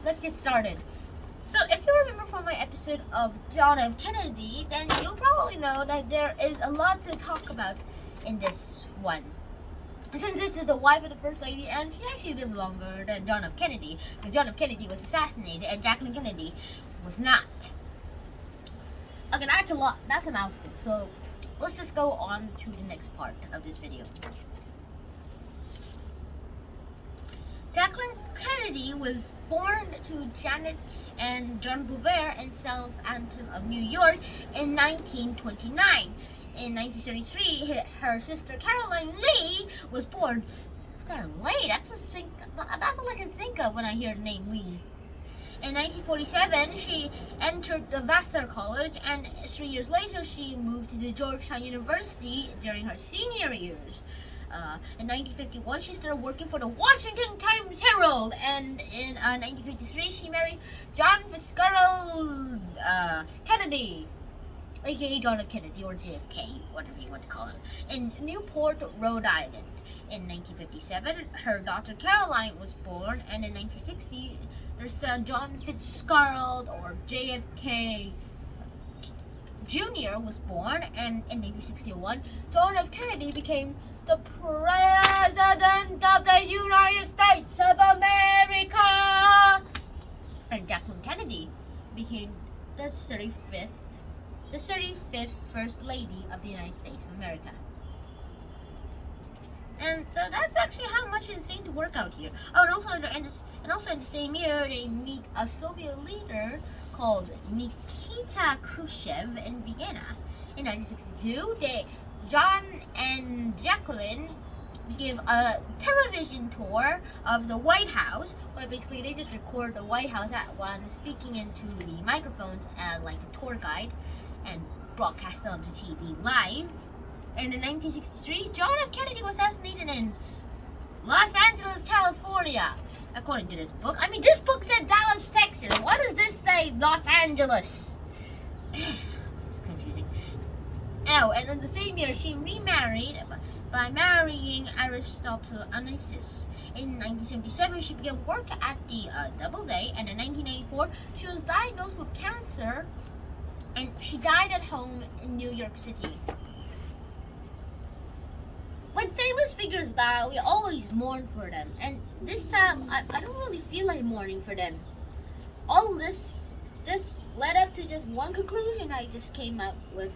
let's get started. So if you remember from my episode of John F. Kennedy, then you'll probably know that there is a lot to talk about in this one. Since this is the wife of the First Lady, and she actually lived longer than John F. Kennedy, because John F. Kennedy was assassinated and Jacqueline Kennedy was not. Okay, that's a lot. That's a mouthful. So let's just go on to the next part of this video. Jacqueline Kennedy was born to Janet and John Bouvier in Southampton of New York in 1929. In 1933, her sister Caroline Lee was born. It's kind of late. That's all I can think of when I hear the name Lee. In 1947, she entered the Vassar College, and 3 years later, she moved to the Georgetown University during her senior years. In 1951, she started working for the Washington Times Herald, and in 1953, she married John Fitzgerald Kennedy, aka John F. Kennedy, or JFK, whatever you want to call him, in Newport, Rhode Island. In 1957, her daughter Caroline was born, and in 1960, their son John Fitzgerald, or JFK Jr. was born, and in 1961, John F. Kennedy became the President of the United States of America, and Jacqueline Kennedy became the 35th First Lady of the United States of America. And so that's actually how much it seemed to work out here. Oh, and also in the same year, they meet a Soviet leader called Nikita Khrushchev in Vienna. In 1962, John and Jacqueline give a television tour of the White House, where basically they just record the White House while speaking into the microphones as like a tour guide, and broadcast it onto TV live. And in 1963, John F. Kennedy was assassinated in Los Angeles, California, according to this book. I mean, this book said Dallas, Texas. Why does this say Los Angeles? It's confusing. Oh, and in the same year, she remarried by marrying Aristotle Onassis. In 1977, she began work at the Doubleday, and in 1984, she was diagnosed with cancer, and she died at home in New York City. When famous figures die, we always mourn for them, and this time, I don't really feel like mourning for them. All this just led up to just one conclusion I just came up with.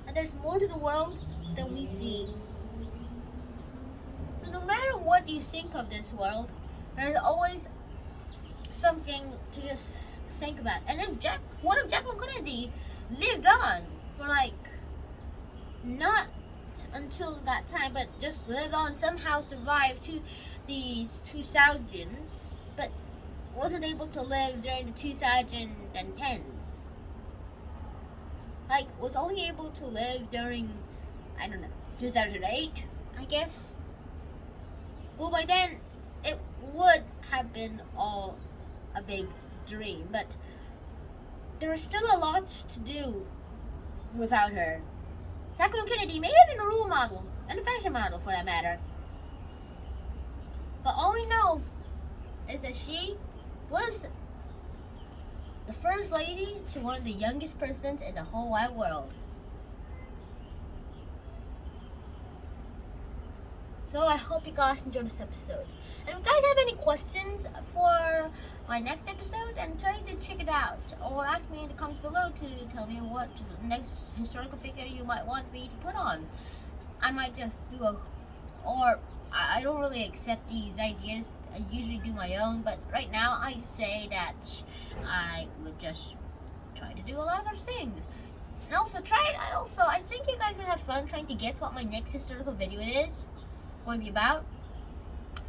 And there's more to the world than we see. So no matter what you think of this world, there's always something to just think about. And what if Jacqueline Kennedy lived on for not until that time, but just lived on, somehow survived to these 2000s, but wasn't able to live during the 2010s. Was only able to live during, 2008, I guess. Well, by then, it would have been all a big dream, but there was still a lot to do without her. Jacqueline Kennedy may have been a role model, and a fashion model for that matter. But all we know is that she was the First Lady to one of the youngest presidents in the whole wide world. So I hope you guys enjoyed this episode. And if you guys have any questions for my next episode, then try to check it out. Or ask me in the comments below to tell me what next historical figure you might want me to put on. I might just do I don't really accept these ideas. I usually do my own, but right now I say that I would just try to do a lot of other things. And also I think you guys would have fun trying to guess what my next historical video is going to be about.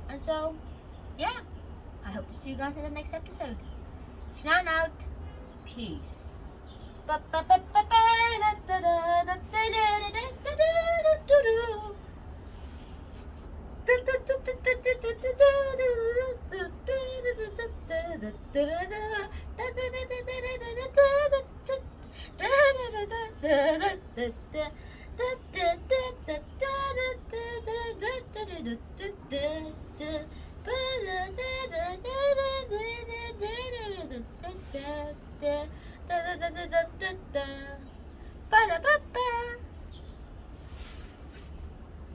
And so, yeah, I hope to see you guys in the next episode. Shout out, peace. da da da da da da da da. Ba-da-ba-ba.